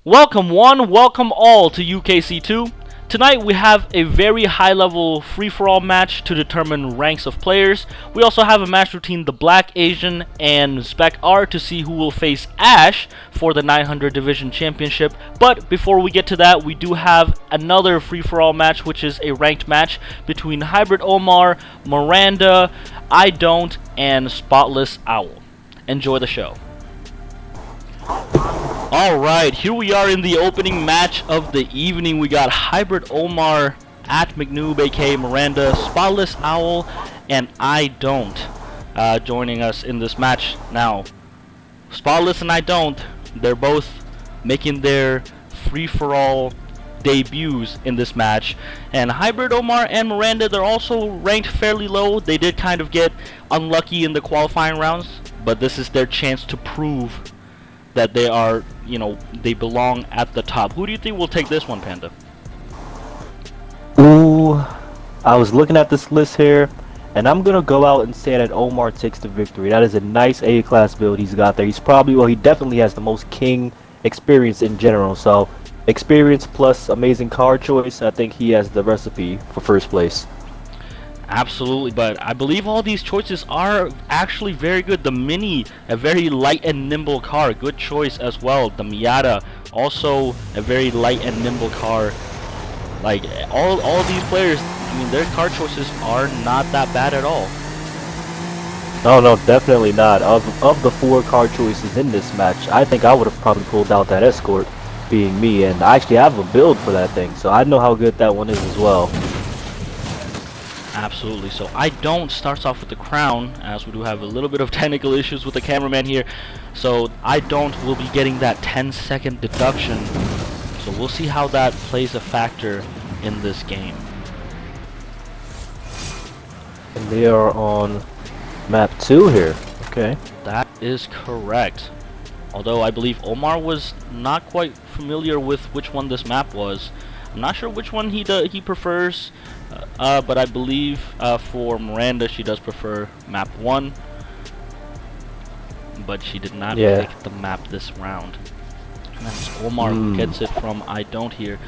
Welcome one, welcome all to UKC 2. Tonight we have a very high level free-for-all match to determine ranks of players. We also have a match between the Black Asian and ZpecR to see who will face Ash for the 900 Division Championship. But before we get to that, we do have another free-for-all match, which is a ranked match between Hybrid Omar, Miranda, iDont, and Spotless Owl. Enjoy the show. Alright, here we are in the opening match of the evening. We got Hybrid Omar, AATT Mkneub, aka Miranda, Spotless Owl, and iDont joining us in this match. Now, Spotless and iDont, they're both making their free-for-all debuts in this match. And Hybrid Omar and Miranda, they're also ranked fairly low. They did kind of get unlucky in the qualifying rounds, but this is their chance to prove that they are, they belong at the top. Who do you think will take this one, Panda? Ooh, I was looking at this list here, and I'm gonna go out and say that Omar takes the victory. That is a nice A-class build he's got there. He definitely has the most king experience in general. So, experience plus amazing card choice, I think he has the recipe for first place. Absolutely, but I believe all these choices are actually very good. The Mini, a very light and nimble car, good choice as well. The Miata, also a very light and nimble car. Like, all these players, I mean, their car choices are not that bad at all. No, definitely not. Of the 4 card choices in this match, I think I would have probably pulled out that Escort, being me, and I actually have a build for that thing, so I know how good that one is as well. Absolutely. So iDont starts off with the crown, as we do have a little bit of technical issues with the cameraman here. So iDont will be getting that 10-second deduction. So we'll see how that plays a factor in this game. And they are on map 2 here. Okay. That is correct. Although I believe Omar was not quite familiar with which one this map was. I'm not sure which one he prefers. But I believe for Miranda, she does prefer map 1, but she did not pick the map this round. And that's Omar who gets it from iDont here,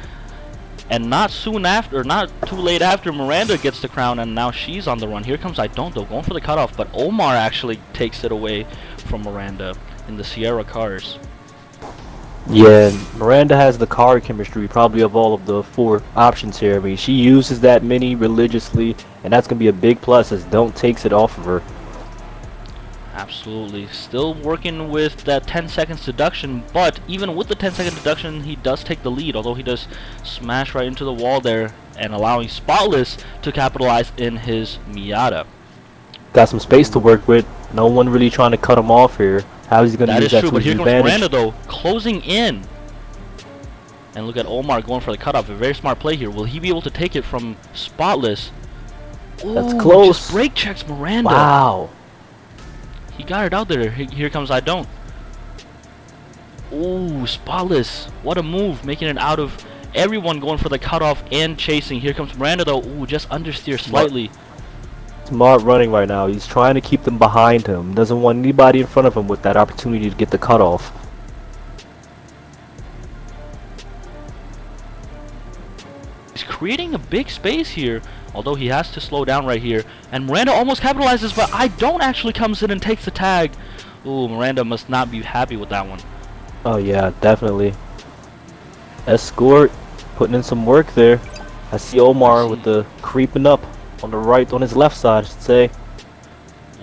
and not too late after, Miranda gets the crown, and now she's on the run. Here comes iDont though, going for the cutoff, but Omar actually takes it away from Miranda in the Sierra cars. Yeah, Miranda has the card chemistry probably of all of the 4 options here. I mean, she uses that Mini religiously, and that's going to be a big plus as Don't takes it off of her. Absolutely. Still working with that 10 seconds deduction, but even with the 10-second deduction, he does take the lead, although he does smash right into the wall there and allowing Spotless to capitalize in his Miata. Got some space to work with. No one really trying to cut him off here. How is he going to use that to his advantage? But here comes Miranda though, closing in. And look at Omar going for the cutoff. A very smart play here. Will he be able to take it from Spotless? Ooh, that's close. Just brake checks Miranda. Wow. He got it out there. Here comes iDont. Ooh, Spotless. What a move. Making it out of everyone going for the cutoff and chasing. Here comes Miranda though. Ooh, just understeer slightly. Smart running right now. He's trying to keep them behind him. Doesn't want anybody in front of him with that opportunity to get the cutoff. He's creating a big space here, although he has to slow down right here. And Miranda almost capitalizes, but iDont actually comes in and takes the tag. Ooh, Miranda must not be happy with that one. Oh yeah, definitely. Escort putting in some work there. I see Omar with the creeping up. On the right, on his left side, I should say.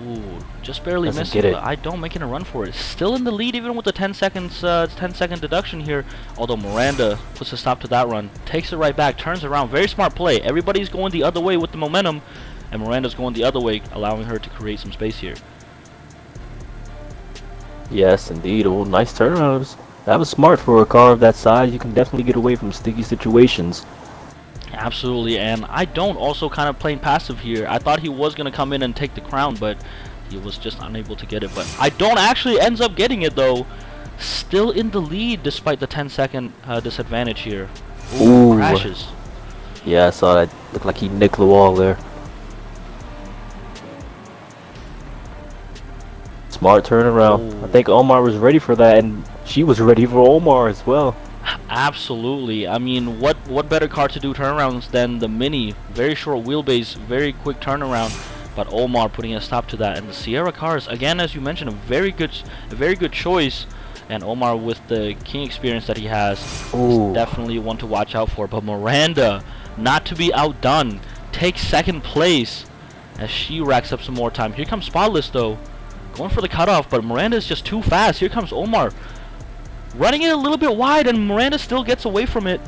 Ooh, just barely missing, but iDont making a run for it. Still in the lead even with the 10-second deduction here. Although Miranda puts a stop to that run, takes it right back, turns around. Very smart play. Everybody's going the other way with the momentum, and Miranda's going the other way, allowing her to create some space here. Yes, indeed. Oh, nice turnaround. That was smart for a car of that size. You can definitely get away from sticky situations. Absolutely, and iDont also kind of playing passive here. I thought he was going to come in and take the crown, but he was just unable to get it. But iDont actually ends up getting it, though. Still in the lead despite the 10-second disadvantage here. Ooh, crashes. Yeah, I saw that. Looked like he nicked the wall there. Smart turnaround. I think Omar was ready for that, and she was ready for Omar as well. Absolutely. I mean, what better car to do turnarounds than the Mini? Very short wheelbase, very quick turnaround. But Omar putting a stop to that, and the Sierra cars, again, as you mentioned, a very good choice. And Omar, with the King experience that he has, is definitely one to watch out for. But Miranda, not to be outdone, takes second place as she racks up some more time. Here comes Spotless though, going for the cutoff, but Miranda is just too fast. Here comes Omar, running it a little bit wide, and Miranda still gets away from it.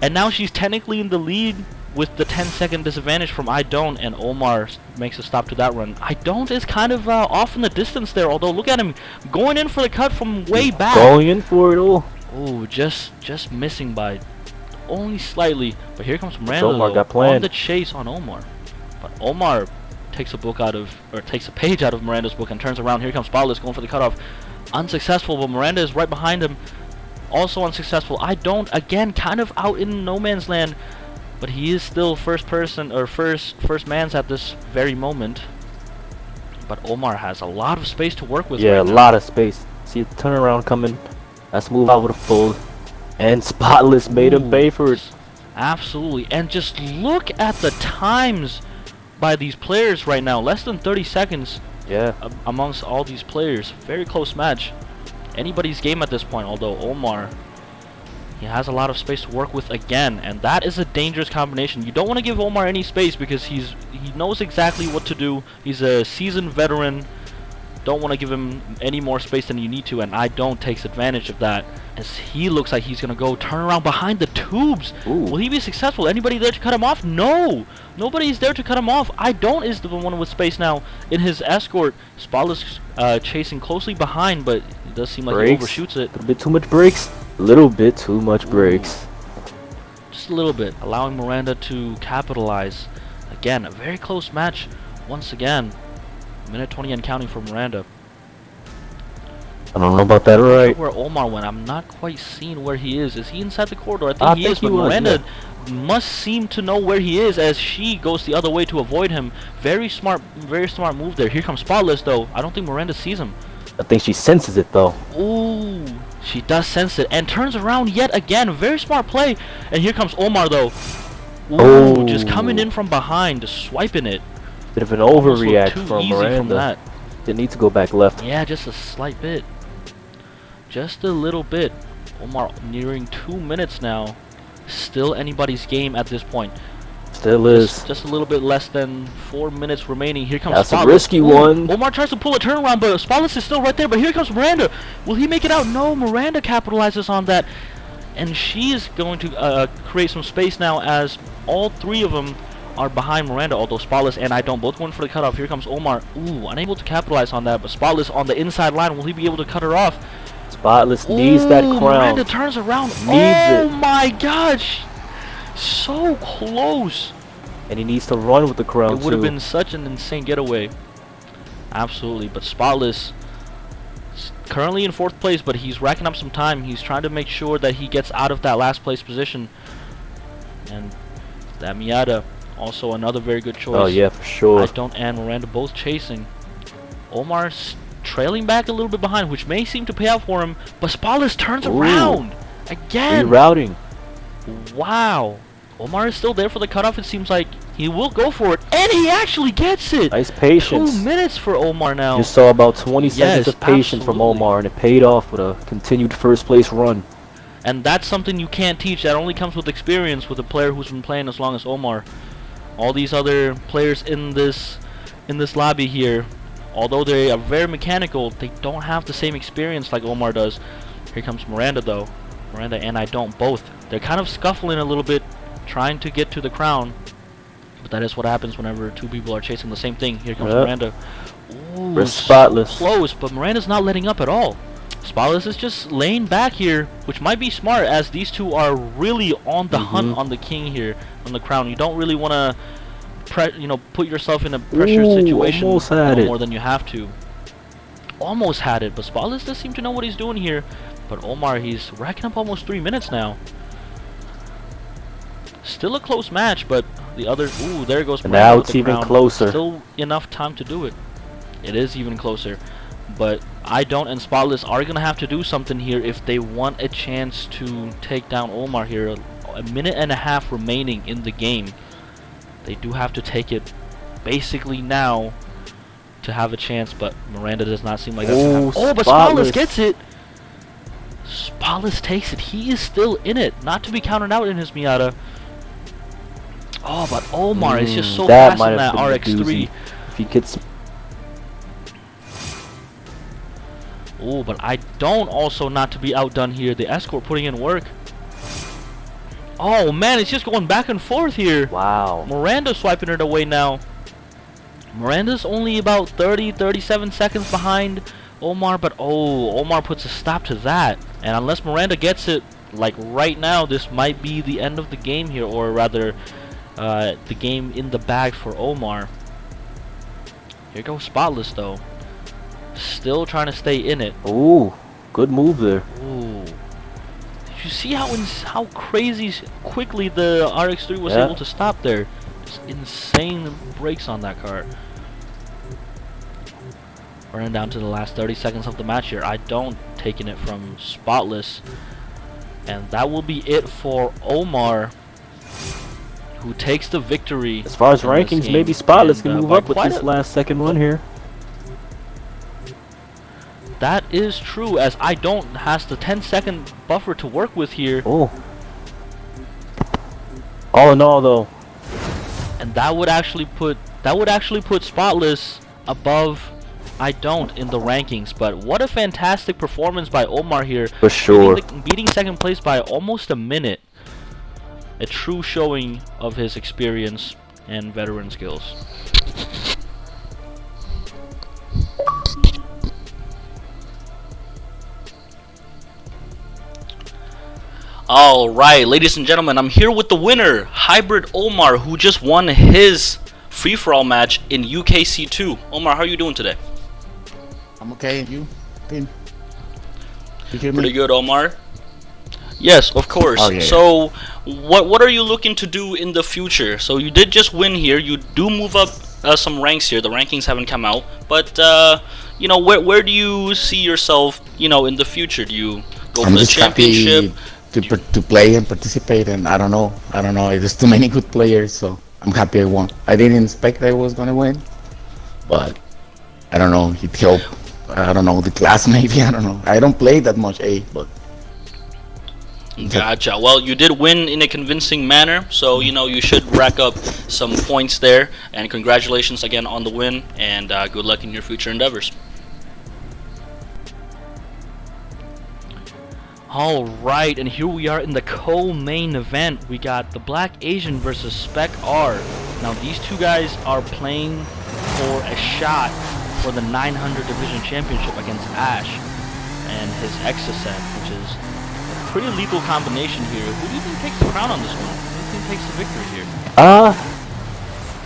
And now she's technically in the lead with the 10-second disadvantage from iDont, and Omar makes a stop to that run. iDont is kind of off in the distance there, although look at him going in for the cut from way back. Going in for it all. Oh, just missing by only slightly. But here comes Miranda Omar though, got planned on the chase on Omar. But Omar takes a page out of Miranda's book and turns around. Here comes Spotless going for the cutoff. Unsuccessful, but Miranda is right behind him. Also unsuccessful. iDont again kind of out in no man's land, but he is still first man's at this very moment. But Omar has a lot of space to work with. Yeah, right a lot of space. See the turnaround coming. Let's move out with a full. And Spotless made him pay for it. Absolutely. And just look at the times by these players right now. Less than 30 seconds. Yeah. Amongst all these players. Very close match. Anybody's game at this point, although Omar, he has a lot of space to work with again, and that is a dangerous combination. You don't want to give Omar any space because he knows exactly what to do. He's a seasoned veteran. Don't want to give him any more space than you need to, and iDont takes advantage of that as he looks like he's going to go turn around behind the tubes. Will he be successful? Anybody there to cut him off? No! Nobody's there to cut him off. iDont is the one with space now in his escort. Spotless chasing closely behind, but it does seem like he overshoots it. A bit too much brakes. A little bit too much brakes. Just a little bit, allowing Miranda to capitalize. Again, a very close match once again. Minute 20 and counting for Miranda. I don't know about that, right? Where Omar went, I'm not quite seeing where he is. Is he inside the corridor? I think he is, but Miranda must seem to know where he is as she goes the other way to avoid him. Very smart move there. Here comes Spotless though. I don't think Miranda sees him. I think she senses it though. Ooh, she does sense it and turns around yet again. Very smart play. And here comes Omar though. Ooh, just coming in from behind, swiping it. Bit of an overreact from Miranda. Didn't need to go back left. Yeah, just a slight bit. Just a little bit. Omar nearing 2 minutes now. Still anybody's game at this point. Still is. Just a little bit less than 4 minutes remaining. Here comes That's Spotless. a risky one. Omar tries to pull a turnaround, but Spotless is still right there. But here comes Miranda. Will he make it out? No, Miranda capitalizes on that. And she is going to create some space now as all three of them are behind Miranda, although Spotless and iDont both went for the cutoff. Here comes Omar. Ooh, unable to capitalize on that, but Spotless on the inside line. Will he be able to cut her off? Spotless needs that crown. Miranda turns around. Oh my gosh. So close. And he needs to run with the crown. It would have been such an insane getaway. Absolutely, but Spotless is currently in 4th place, but he's racking up some time. He's trying to make sure that he gets out of that last place position. And that Miata, also another very good choice. Oh yeah, for sure. iDont and Miranda both chasing. Omar's trailing back a little bit behind, which may seem to pay out for him, but Spotless turns around again. Rerouting. Wow. Omar is still there for the cutoff. It seems like he will go for it, and he actually gets it. Nice patience. 2 minutes for Omar now. Just saw about 20 seconds of patience from Omar, and it paid off with a continued 1st place run. And that's something you can't teach. That only comes with experience with a player who's been playing as long as Omar. All these other players in this lobby here, although they are very mechanical, they don't have the same experience like Omar does. Here comes Miranda though. Miranda and iDont both. They're kind of scuffling a little bit, trying to get to the crown. But that is what happens whenever two people are chasing the same thing. Here comes Miranda. Ooh, Spotless. So close, but Miranda's not letting up at all. Spotless is just laying back here, which might be smart as these two are really on the hunt on the king here, on the crown. You don't really want to put yourself in a pressured situation more than you have to. Almost had it, but Spotless does seem to know what he's doing here. But Omar, he's racking up almost 3 minutes now. Still a close match, but the other... Ooh, there goes Miranda. Now it's even closer. Still enough time to do it. It is even closer. but iDont and Spotless are gonna have to do something here if they want a chance to take down Omar here. A minute and a half remaining in the game. They do have to take it basically now to have a chance, but Miranda does not seem like that's gonna happen. Oh, but Spotless gets it. Spotless takes it. He is still in it, not to be counted out in his Miata. Oh, but Omar is just so fast in that RX-3. If he gets. Oh, but iDont also not to be outdone here. The Escort putting in work. Oh man, it's just going back and forth here. Wow. Miranda swiping it away now. Miranda's only about 37 seconds behind Omar, but oh, Omar puts a stop to that. And unless Miranda gets it, like right now, this might be the end of the game here, or rather, the game in the bag for Omar. Here goes Spotless though. Still trying to stay in it. Ooh, good move there. Ooh. You see how crazy quickly the RX-3 was able to stop there. Just insane brakes on that car. Running down to the last 30 seconds of the match here. iDont taking it from Spotless. And that will be it for Omar, who takes the victory. As far as rankings, maybe Spotless can move up with this last second one here. That is true, as iDont has the 10-second buffer to work with here. Oh. All in all, though. And that would actually put Spotless above iDont in the rankings. But what a fantastic performance by Omar here. For sure. Beating second place by almost a minute. A true showing of his experience and veteran skills. Alright, ladies and gentlemen, I'm here with the winner, Hybrid Omar, who just won his free-for-all match in UKC 2. Omar, how are you doing today? I'm okay, and you? Tim? You hear me? Pretty good, Omar. Yes, of course. Oh, yeah, so, what are you looking to do in the future? So you did just win here. You do move up some ranks here. The rankings haven't come out, but you know, where do you see yourself, you know, in the future? Do you go for the championship? To play and participate, and I don't know. There's too many good players, so I'm happy I won. I didn't expect I was gonna win, but I don't know. It helped. I don't know, the class maybe. I don't know. I don't play that much but. Gotcha. Well, you did win in a convincing manner, so you know you should rack up some points there. And congratulations again on the win, and good luck in your future endeavors. Alright, and here we are in the co-main event. We got the Black Asian versus ZpecR. Now these two guys are playing for a shot for the 900 Division Championship against Ash and his Exocet, which is a pretty lethal combination here. Who do you think takes the crown on this one? Who do you think takes the victory here?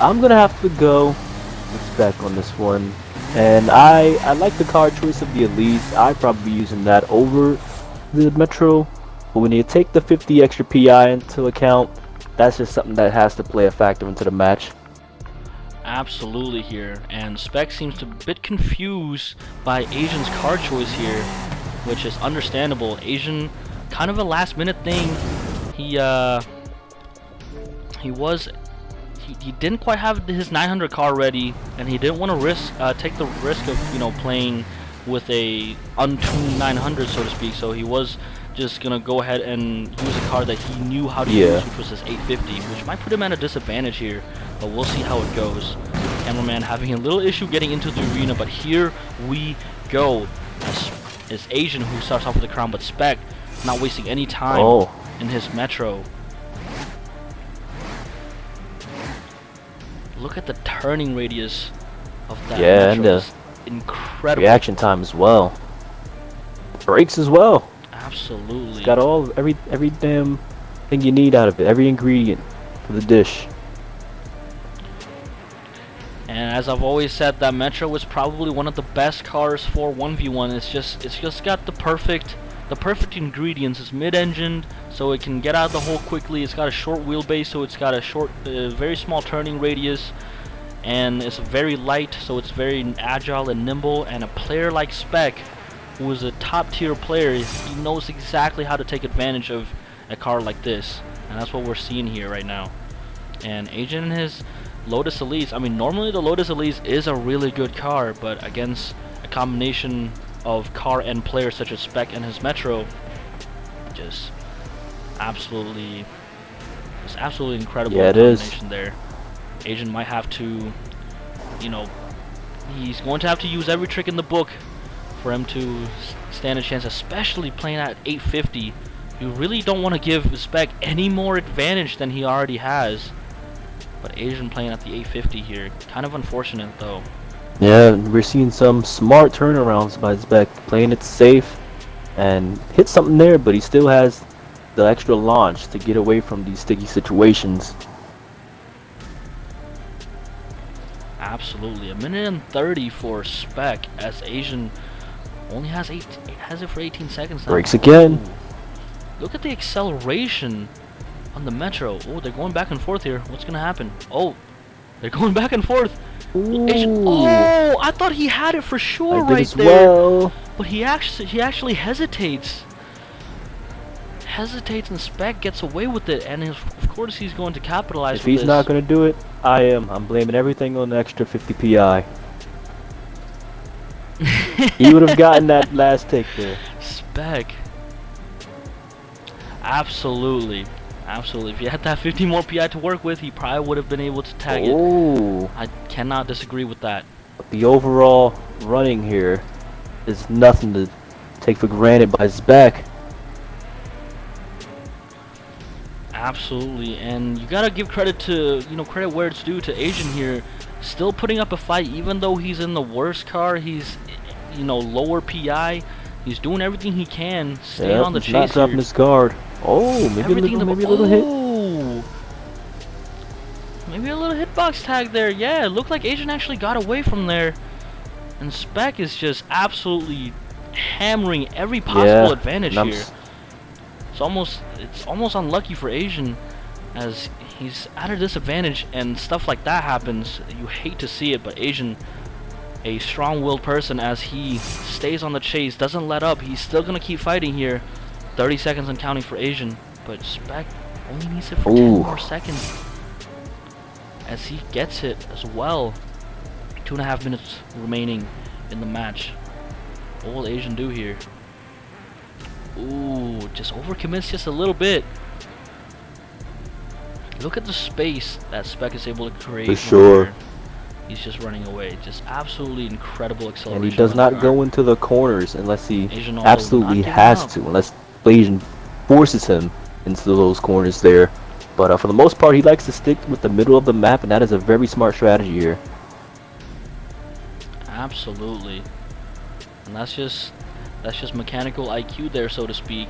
I'm gonna have to go with Spec on this one. And I like the card choice of the Elise. I'd probably be using that over the Metro, but when you take the 50 extra PI into account, that's just something that has to play a factor into the match. Absolutely here, and Spec seems to be a bit confused by Asian's card choice here, which is understandable. Asian, kind of a last minute thing. He didn't quite have his 900 car ready, and he didn't want to take the risk of, you know, playing with a untuned 900, so to speak. So he was just gonna go ahead and use a car that he knew how to use, which was his 850, which might put him at a disadvantage here, but we'll see how it goes. Cameraman having a little issue getting into the arena, but here we go. It's Asian who starts off with the crown, but Spec not wasting any time in his Metro. Look at the turning radius of that Metro. And the incredible reaction time as well. Brakes as well. Absolutely. It's got every damn thing you need out of it. Every ingredient for the dish. And as I've always said, that Metro is probably one of the best cars for 1v1. It's just got the perfect ingredients. It's mid-engined, so it can get out of the hole quickly. It's got a short wheelbase, so it's got a very small turning radius. and it's very light, so it's very agile and nimble. And a player like Spec, who is a top tier player, he knows exactly how to take advantage of a car like this, and that's what we're seeing here right now. And Agent and his Lotus Elise, I mean, normally the Lotus Elise is a really good car, but against a combination of car and player such as Spec and his Metro, just absolutely incredible combination there. Agent might have to, you know, he's going to have to use every trick in the book for him to stand a chance, especially playing at 850. You really don't want to give Spec any more advantage than he already has. But Asian playing at the 850 here, kind of unfortunate though. Yeah, we're seeing some smart turnarounds by Spec, playing it safe and hit something there, but he still has the extra launch to get away from these sticky situations. Absolutely, 1:30 for Spec as Asian only has it for 18 seconds now. Breaks again. Ooh. Look at the acceleration on the Metro. Oh, they're going back and forth here. What's gonna happen? Oh, they're going back and forth. Asian, oh, I thought he had it for sure right there. Well. But he actually hesitates. And Spec gets away with it, and of course he's going to capitalize. If he's not going to do it, I'm blaming everything on the extra 50 PI. He would have gotten that last take there. Spec. Absolutely. If he had that 50 more PI to work with, he probably would have been able to tag it. I cannot disagree with that. But the overall running here is nothing to take for granted by Spec. Absolutely, and you gotta give credit to, credit where it's due to Asian here, still putting up a fight even though he's in the worst car. He's, lower PI. He's doing everything he can, staying on the chase. Not dropping his guard. Oh, maybe a little hit. Maybe a little hitbox tag there. Yeah, it looked like Asian actually got away from there, and Spec is just absolutely hammering every possible advantage here. It's almost unlucky for Asian, as he's at a disadvantage, and stuff like that happens. You hate to see it, but Asian, a strong-willed person, as he stays on the chase, doesn't let up. He's still gonna keep fighting here. 30 seconds and counting for Asian, but Spec only needs it for 10 more seconds, as he gets it as well. 2.5 minutes remaining in the match. What will Asian do here? Ooh, just overcommits just a little bit. Look at the space that Spec is able to create. For sure. He's just running away. Just absolutely incredible acceleration. And he does not go into the corners unless he absolutely has to. Unless Asian forces him into those corners there. But for the most part, he likes to stick with the middle of the map, and that is a very smart strategy here. Absolutely. And that's just mechanical IQ there, so to speak.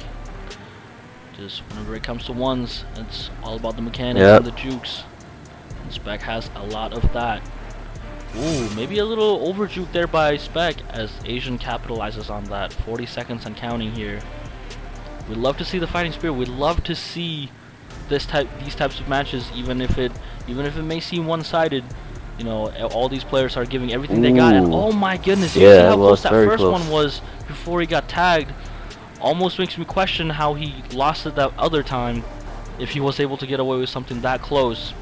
Just whenever it comes to ones, it's all about the mechanics and the jukes. And Spec has a lot of that. Ooh, maybe a little over juke there by Spec, as Asian capitalizes on that. 40 seconds and counting here. We love to see the fighting spirit. We love to see these types of matches, even if it may seem one-sided. All these players are giving everything they got, and oh my goodness, you see how close that first one was before he got tagged. Almost makes me question how he lost it that other time, if he was able to get away with something that close.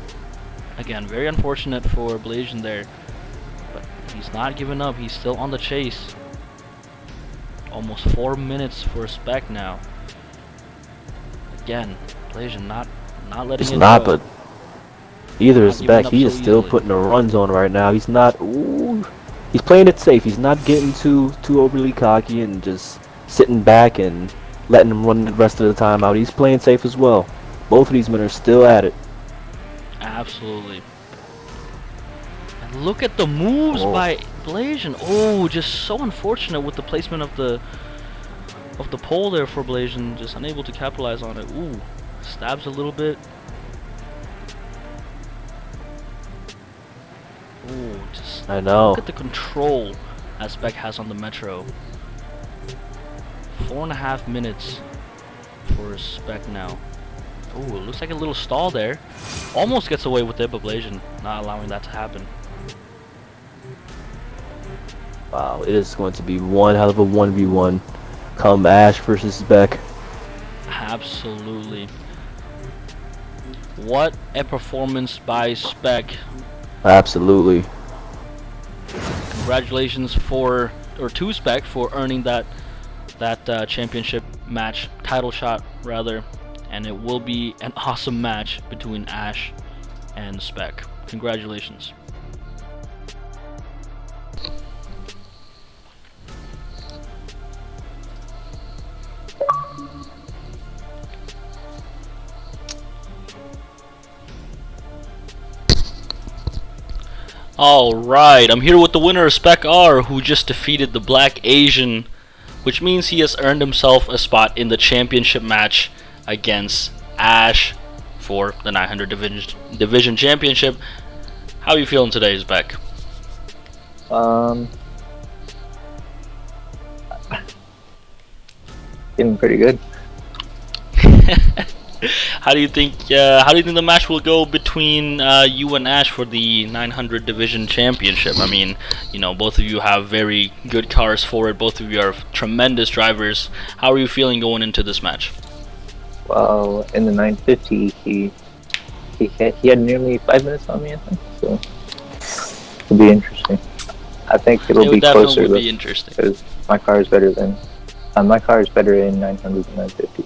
Again, very unfortunate for Blasian there, but he's not giving up. He's still on the chase. Almost 4 minutes for Spec now. Again, Blasian not letting it go. But either is Spec. He is still putting the runs on right now. He's not. He's playing it safe. He's not getting too overly cocky and just sitting back and letting him run the rest of the time out. He's playing safe as well. Both of these men are still at it. Absolutely. And look at the moves by Blasian. Oh, just so unfortunate with the placement of the pole there for Blasian. Just unable to capitalize on it. Ooh, stabs a little bit. Ooh, just look at the control that Spec has on the Metro. 4.5 minutes for Spec now. Ooh, it looks like a little stall there. Almost gets away with it, but Blasian not allowing that to happen. Wow, it is going to be one hell of a 1v1 come Ash versus Spec. Absolutely. What a performance by Spec. Absolutely. Congratulations to Spec for earning that championship match, title shot rather, and it will be an awesome match between Ash and Spec. Congratulations. Alright, I'm here with the winner of ZpecR, who just defeated the Black Asian, which means he has earned himself a spot in the championship match against Ash for the 900 division championship. How are you feeling today, Spec? Feeling pretty good. How do you think the match will go between you and Ash for the 900 division championship? I mean, you know, both of you have very good cars for it. Both of you are tremendous drivers. How are you feeling going into this match? Well, in the 950, he had nearly 5 minutes on me, I think. So it'll be interesting. I think it'll be closer. It would be interesting because my car is better in 900 than 950.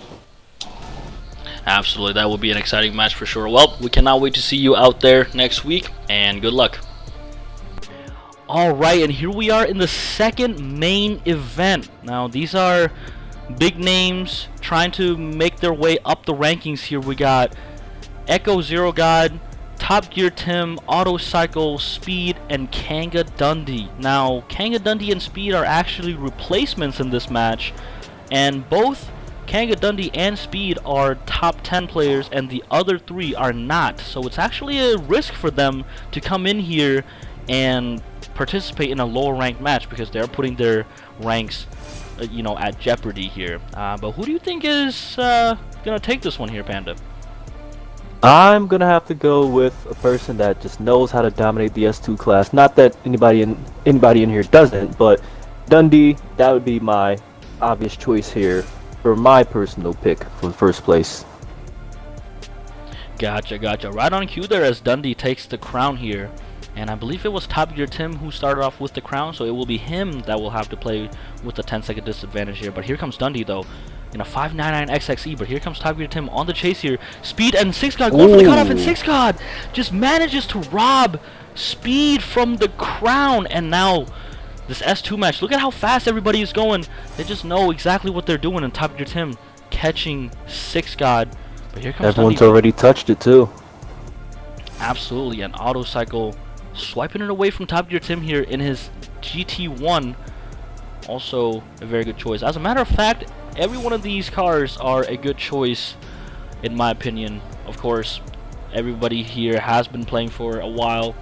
Absolutely, that will be an exciting match for sure. Well, we cannot wait to see you out there next week, and good luck. Alright, and here we are in the second main event. Now, these are big names trying to make their way up the rankings here. We got Echo Zero God, TopGearTim, Autocycle, Speed, and KangaDundee. Now, KangaDundee and Speed are actually replacements in this match, and both KangaDundee and Speed are top 10 players, and the other 3 are not. So it's actually a risk for them to come in here and participate in a lower ranked match because they're putting their ranks, you know, at jeopardy here. But who do you think is gonna take this one here, Panda? I'm gonna have to go with a person that just knows how to dominate the S2 class. Not that anybody in here doesn't, but Dundee, that would be my obvious choice here for my personal pick for first place. Gotcha. Right on cue there as Dundee takes the crown here. And I believe it was TopGearTim who started off with the crown, so it will be him that will have to play with the 10-second disadvantage here. But here comes Dundee though, in a 599 XXE, but here comes TopGearTim on the chase here. Speed and 6God going for the cutoff, and 6God just manages to rob Speed from the crown. And now this S2 match, look at how fast everybody is going. They just know exactly what they're doing, and TopGearTim catching 6God. But here comes Everyone's Dundee. already touched it too. Absolutely, an Autocycle swiping it away from TopGearTim here in his GT1. Also a very good choice. As a matter of fact, every one of these cars are a good choice in my opinion. Of course, everybody here has been playing for a while.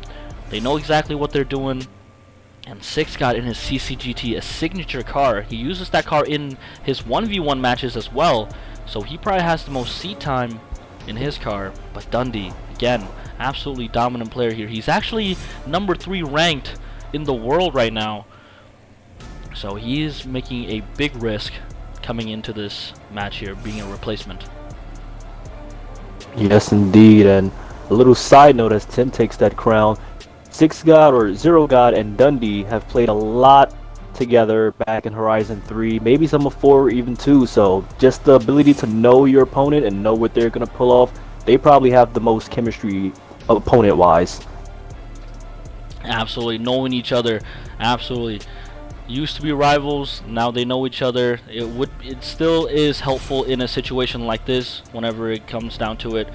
They know exactly what they're doing. And 6God in his CCGT, a signature car. He uses that car in his 1v1 matches as well. So he probably has the most seat time in his car. But Dundee, again, absolutely dominant player here. He's actually number 3 ranked in the world right now. So he is making a big risk coming into this match here, being a replacement. Yes, indeed. And a little side note as Tim takes that crown, 6God or 0God and Dundee have played a lot together back in Horizon 3, maybe some of 4 or even 2. So just the ability to know your opponent and know what they're going to pull off, they probably have the most chemistry opponent-wise. Absolutely, knowing each other, absolutely. Used to be rivals, now they know each other. It still is helpful in a situation like this whenever it comes down to it.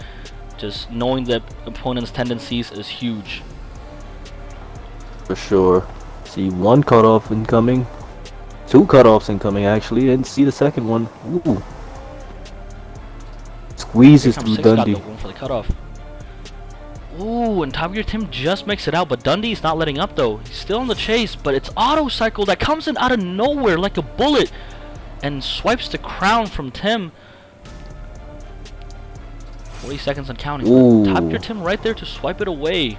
Just knowing the opponent's tendencies is huge. For sure. See 1 cutoff incoming. 2 cutoffs incoming actually. Didn't see the second one. Ooh. Squeezes through Dundee. Going for the cutoff. Ooh, and TopGearTim just makes it out, but Dundee's not letting up though. He's still on the chase, but it's Autocycle that comes in out of nowhere like a bullet and swipes the crown from Tim. 40 seconds and counting. TopGearTim right there to swipe it away.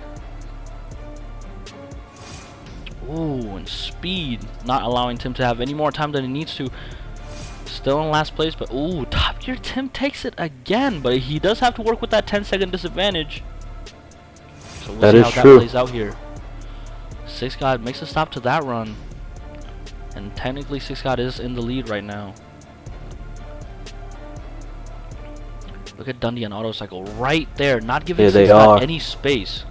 Ooh, and Speed not allowing Tim to have any more time than he needs to. Still in last place, but ooh, TopGearTim takes it again, but he does have to work with that 10-second disadvantage. So we'll see how that plays out here. Six God makes a stop to that run, and technically Six God is in the lead right now. Look at Dundee and Autocycle right there, not giving Six God any space.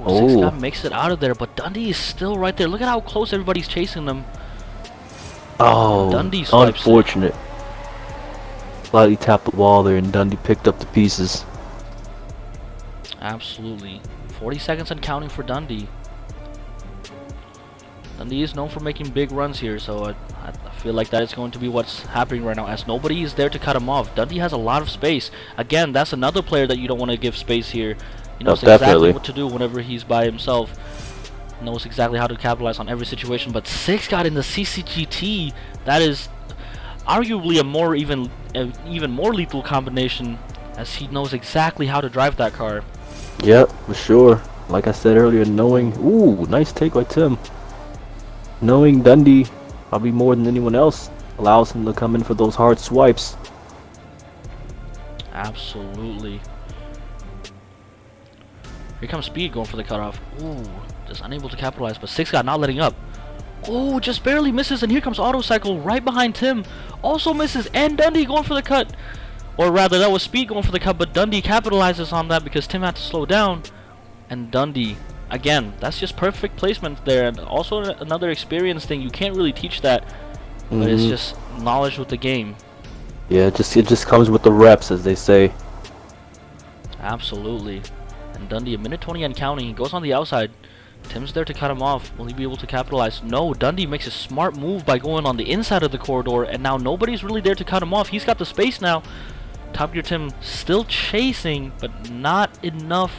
Ooh, Six God makes it out of there, but Dundee is still right there. Look at how close everybody's chasing them. Oh, Dundee swipes unfortunate. Slightly tapped the wall there, and Dundee picked up the pieces. Absolutely. 40 seconds and counting for Dundee. Dundee is known for making big runs here, so I feel like that is going to be what's happening right now, as nobody is there to cut him off. Dundee has a lot of space. Again, that's another player that you don't want to give space here. He knows exactly what to do whenever he's by himself. Knows exactly how to capitalize on every situation. But Six God in the CCGT, that is arguably a even more lethal combination, as he knows exactly how to drive that car. Yep, for sure. Like I said earlier, knowing... Ooh, nice take by Tim. Knowing Dundee probably more than anyone else allows him to come in for those hard swipes. Absolutely. Here comes Speed going for the cutoff. Ooh, just unable to capitalize, but Six God not letting up. Oh, just barely misses, and here comes Autocycle right behind Tim. Also misses, and Dundee going for the cut. Or rather, that was Speed going for the cut, but Dundee capitalizes on that because Tim had to slow down. And Dundee, again, that's just perfect placement there, and also another experience thing. You can't really teach that, but it's just knowledge with the game. Yeah, it just comes with the reps, as they say. Absolutely. And Dundee, a minute 20 and counting. He goes on the outside. Tim's there to cut him off. Will he be able to capitalize? No, Dundee makes a smart move by going on the inside of the corridor, and now nobody's really there to cut him off. He's got the space now. TopGearTim still chasing, but not enough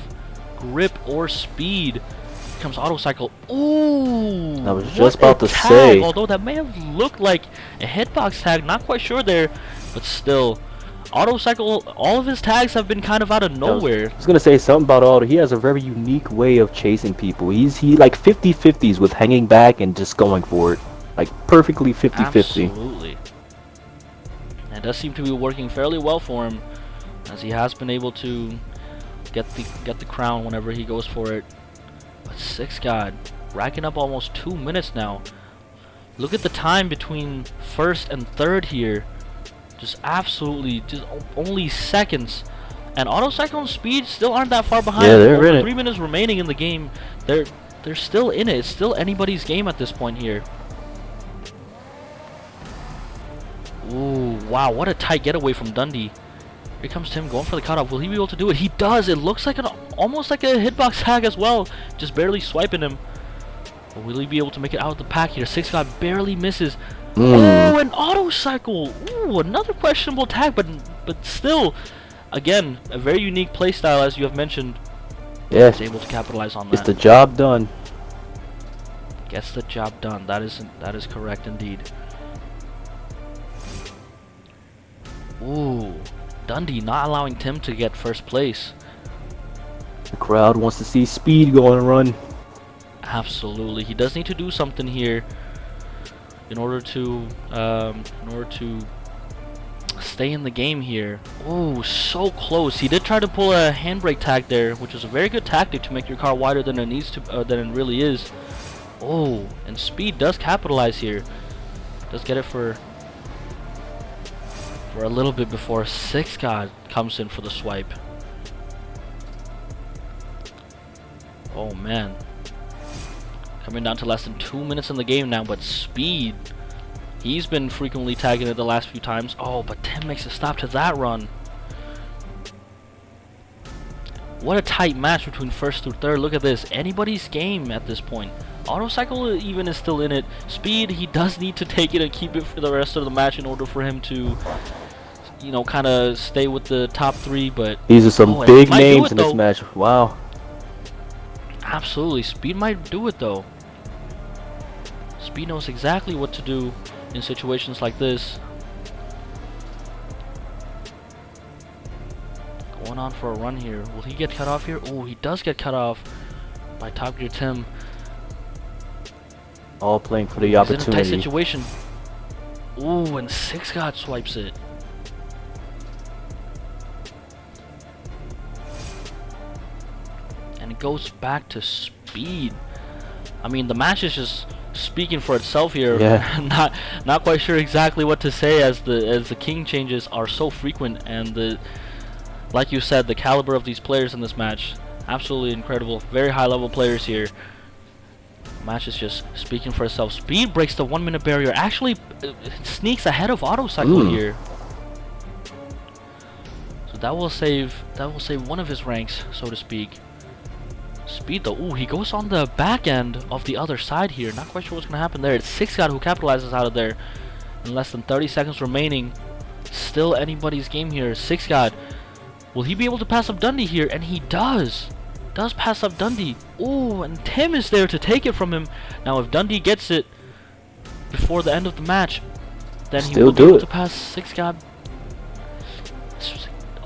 grip or speed. Here comes Autocycle. Ooh! I was just about to say. Although that may have looked like a hitbox tag, not quite sure there, but still. Autocycle, all of his tags have been kind of out of nowhere. I was gonna say something about Auto. He has a very unique way of chasing people. He like 50-50s with hanging back and just going for it, like perfectly 50-50. Absolutely. And it does seem to be working fairly well for him, as he has been able to get the crown whenever he goes for it. But Six God racking up almost 2 minutes now. Look at the time between first and third here. Just absolutely, just only seconds. And Autocycle and Speed still aren't that far behind. Yeah, they're in it. 3 minutes remaining in the game. They're still in it. It's still anybody's game at this point here. Ooh, wow, what a tight getaway from Dundee. Here comes Tim going for the cutoff. Will he be able to do it? He does. It looks like almost like a hitbox tag as well. Just barely swiping him. But will he be able to make it out of the pack here? Six God barely misses. Oh, an Autocycle. Ooh, another questionable tag, but still, again, a very unique playstyle, as you have mentioned. Yeah, He's able to capitalize on that. Gets the job done. Gets the job done. That is correct indeed. Ooh, Dundee not allowing Tim to get first place. The crowd wants to see Speed go on a run. Absolutely, he does need to do something here in order to stay in the game here. Oh, so close. He did try to pull a handbrake tag there, which is a very good tactic to make your car wider than it needs to, than it really is. Oh, and Speed does capitalize here. Does get it for a little bit before Six God comes in for the swipe. Oh man. Coming down to less than 2 minutes in the game now, but Speed, he's been frequently tagging it the last few times. Oh, but Tim makes a stop to that run. What a tight match between first through third. Look at this. Anybody's game at this point. Autocycle even is still in it. Speed, he does need to take it and keep it for the rest of the match in order for him to, you know, kind of stay with the top three. But these are some big names in this match. Wow. Absolutely. Speed might do it though. Speed knows exactly what to do in situations like this. Going on for a run here. Will he get cut off here? Oh, he does get cut off. by TopGearTim. All playing for the He's in a tight opportunity. situation. Ooh, and 6God swipes it. And it goes back to speed. I mean, the match is just speaking for itself here. Yeah. not quite sure exactly what to say, as the king changes are so frequent, and like you said, the caliber of these players in this match, absolutely incredible. Very high level players here. Match is just speaking for itself. Speed breaks the 1 minute barrier. Actually, sneaks ahead of Autocycle here. So that will save one of his ranks, so to speak. Speed though, ooh, he goes on the back end of the other side here. Not quite sure what's gonna happen there. It's 6God who capitalizes out of there. In less than 30 seconds remaining. Still anybody's game here. 6God. Will he be able to pass up Dundee here? And he does. Does pass up Dundee. Ooh, and Tim is there to take it from him. Now if Dundee gets it before the end of the match, then he will be able to pass 6God.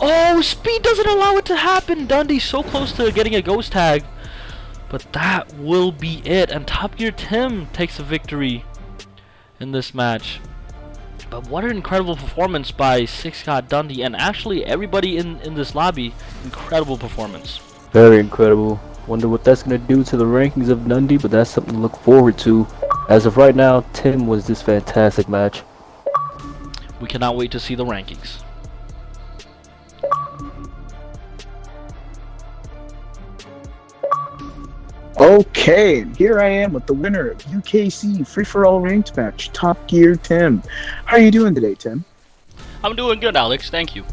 Oh, Speed doesn't allow it to happen. Dundee's so close to getting a ghost tag. But that will be it. And TopGearTim takes a victory in this match. But what an incredible performance by 6God, Dundee, and actually everybody in this lobby. Incredible performance. Very incredible. Wonder what that's going to do to the rankings of Dundee, but that's something to look forward to. As of right now, Tim was this fantastic match. We cannot wait to see the rankings. Okay, and here I am with the winner of UKC free-for-all ranked match, TopGearTim. How are you doing today, Tim? I'm doing good, Alex. Thank you.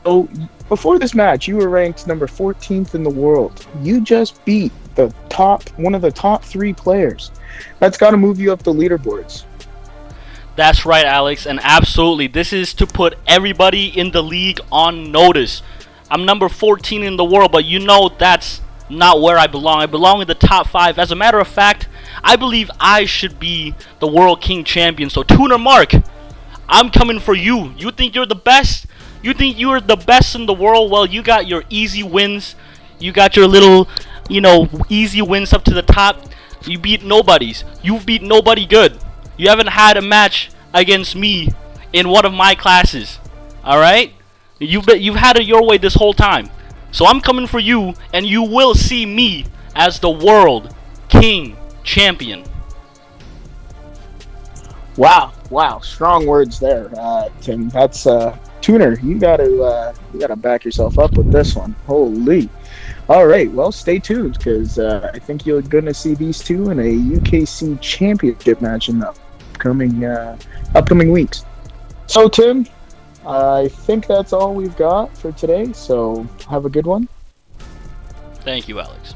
So, before this match, you were ranked number 14th in the world. You just beat one of the top 3 players. That's got to move you up the leaderboards. That's right, Alex, and absolutely, this is to put everybody in the league on notice. I'm number 14 in the world, but you know that's not where I belong. I belong in the top 5. As a matter of fact, I believe I should be the World King Champion. So, Tuner Mark, I'm coming for you. You think you're the best? You think you're the best in the world? Well, you got your easy wins. You got your little, easy wins up to the top. You beat nobodies. You beat nobody good. You haven't had a match against me in one of my classes. Alright? You've had it your way this whole time. So I'm coming for you, and you will see me as the World King Champion. Wow, strong words there, Tim. That's Tuner. You gotta back yourself up with this one. Holy! All right, well, stay tuned, because I think you're gonna see these two in a UKC Championship match in the upcoming weeks. So, Tim, I think that's all we've got for today, so have a good one. Thank you, Alex.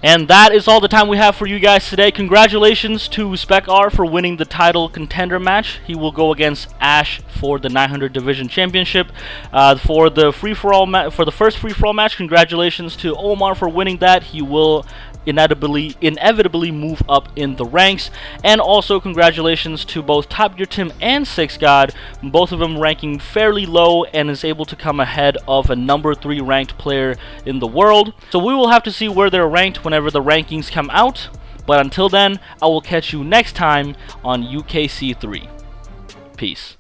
And that is all the time we have for you guys today. Congratulations to ZpecR for winning the title contender match. He will go against Ash for the 900 Division Championship. For the first free-for-all match, congratulations to Omar for winning that. He will inevitably move up in the ranks. And also congratulations to both TopGearTim and 6God, both of them ranking fairly low and is able to come ahead of a number 3 ranked player in the world. So we will have to see where they're ranked whenever the rankings come out. But until then, I will catch you next time on UKC 3. Peace.